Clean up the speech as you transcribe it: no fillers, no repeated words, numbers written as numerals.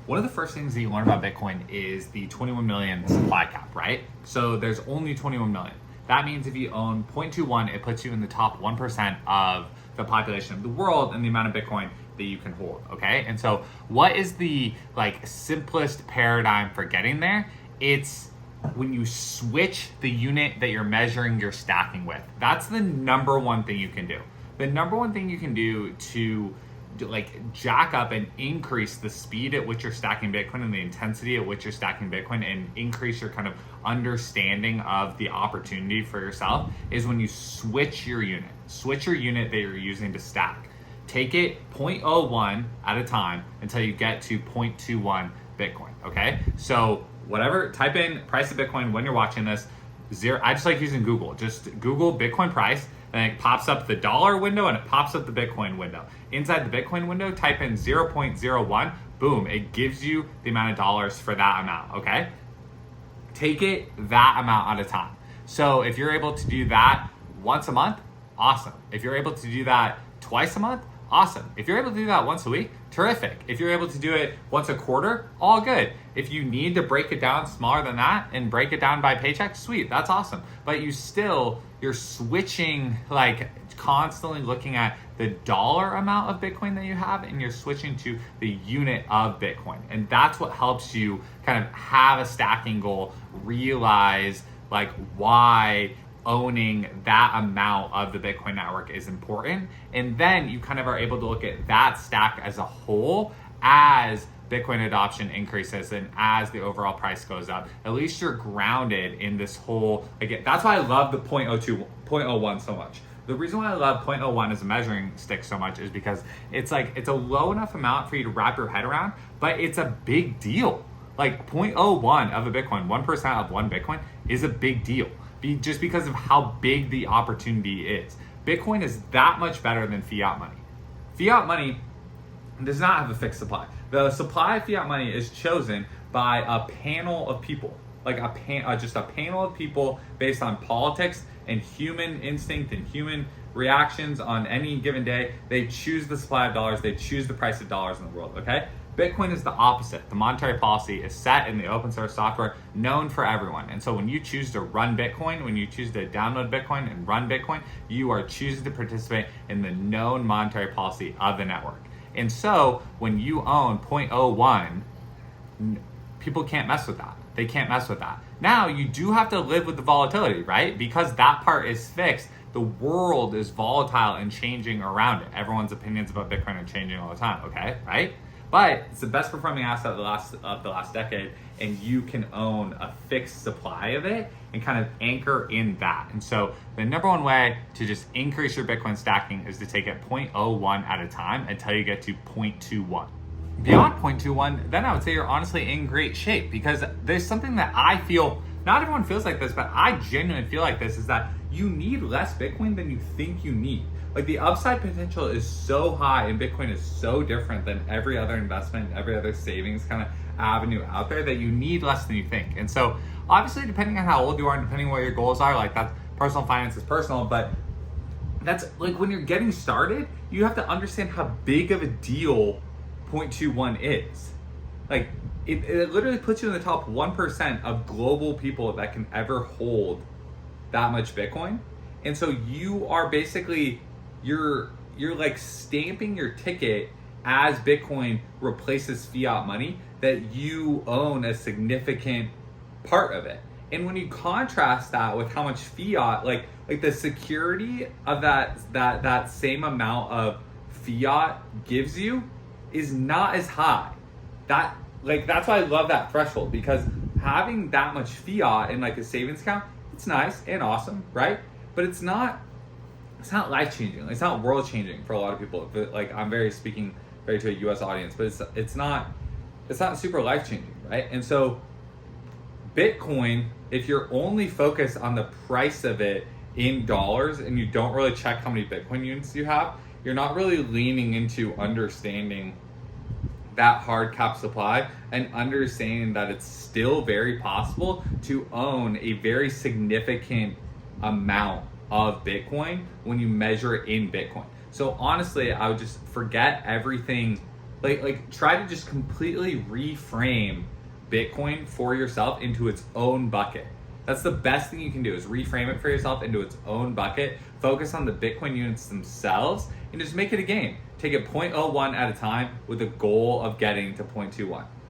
one of the first things that you learn about Bitcoin is the 21 million supply cap, right? So there's only 21 million. That means if you own 0.21, it puts you in the top 1% of the population of the world and the amount of Bitcoin that you can hold, okay? And so what is the simplest paradigm for getting there? It's when you switch the unit that you're measuring your stacking with. That's the number one thing you can do. The number one thing you can do to jack up and increase the speed at which you're stacking Bitcoin and the intensity at which you're stacking Bitcoin and increase your kind of understanding of the opportunity for yourself is when you switch your unit that you're using to stack. Take it 0.01 at a time until you get to 0.21 Bitcoin, okay? So whatever, type in price of Bitcoin when you're watching this. I just like using Google. Just Google Bitcoin price, and it pops up the dollar window and it pops up the Bitcoin window. Inside the Bitcoin window, type in 0.01, boom, it gives you the amount of dollars for that amount, okay? Take it that amount at a time. So if you're able to do that once a month, awesome. If you're able to do that twice a month, awesome. If you're able to do that once a week, terrific. If you're able to do it once a quarter, all good. If you need to break it down smaller than that and break it down by paycheck, sweet, that's awesome. But you're switching, constantly looking at the dollar amount of Bitcoin that you have, and you're switching to the unit of Bitcoin. And that's what helps you kind of have a stacking goal, realize why owning that amount of the Bitcoin network is important. And then you kind of are able to look at that stack as a whole as Bitcoin adoption increases and as the overall price goes up. At least you're grounded in this whole, again, that's why I love the 0.01 so much. The reason why I love 0.01 as a measuring stick so much is because it's a low enough amount for you to wrap your head around, but it's a big deal. 0.01 of a Bitcoin, 1% of one Bitcoin is a big deal. Just because of how big the opportunity is. Bitcoin is that much better than fiat money. Fiat money does not have a fixed supply. The supply of fiat money is chosen by a panel of people, just a panel of people based on politics and human instinct and human reactions on any given day. They choose the supply of dollars, they choose the price of dollars in the world, okay? Bitcoin is the opposite. The monetary policy is set in the open source software known for everyone. And so when you choose to run Bitcoin, when you choose to download Bitcoin and run Bitcoin, you are choosing to participate in the known monetary policy of the network. And so when you own 0.01, people can't mess with that. They can't mess with that. Now you do have to live with the volatility, right? Because that part is fixed. The world is volatile and changing around it. Everyone's opinions about Bitcoin are changing all the time, okay, right? But it's the best performing asset of the last decade, and you can own a fixed supply of it and kind of anchor in that. And so the number one way to just increase your Bitcoin stacking is to take it 0.01 at a time until you get to 0.21. Beyond 0.21, then I would say you're honestly in great shape, because there's something that I feel, not everyone feels like this, but I genuinely feel like this, is that you need less Bitcoin than you think you need. The upside potential is so high, and Bitcoin is so different than every other investment, every other savings kind of avenue out there, that you need less than you think. And so obviously, depending on how old you are and depending on what your goals are, that's personal finance is personal, but that's when you're getting started, you have to understand how big of a deal 0.21 is. It literally puts you in the top 1% of global people that can ever hold that much Bitcoin. And so you are basically, you're stamping your ticket as Bitcoin replaces fiat money, that you own a significant part of it. And when you contrast that with how much fiat, the security of that same amount of fiat gives you is not as high. That's why I love that threshold, because having that much fiat in a savings account, it's nice and awesome, right? But it's not life-changing. It's not world-changing for a lot of people. I'm speaking very to a US audience, but it's not super life-changing, right? And so Bitcoin, if you're only focused on the price of it in dollars and you don't really check how many Bitcoin units you have, you're not really leaning into understanding that hard cap supply and understanding that it's still very possible to own a very significant amount of Bitcoin when you measure it in Bitcoin. So honestly, I would just forget everything Like try to just completely reframe Bitcoin for yourself into its own bucket. That's the best thing you can do, is reframe it for yourself into its own bucket. Focus on the Bitcoin units themselves and just make it a game. Take it 0.01 at a time with the goal of getting to 0.21.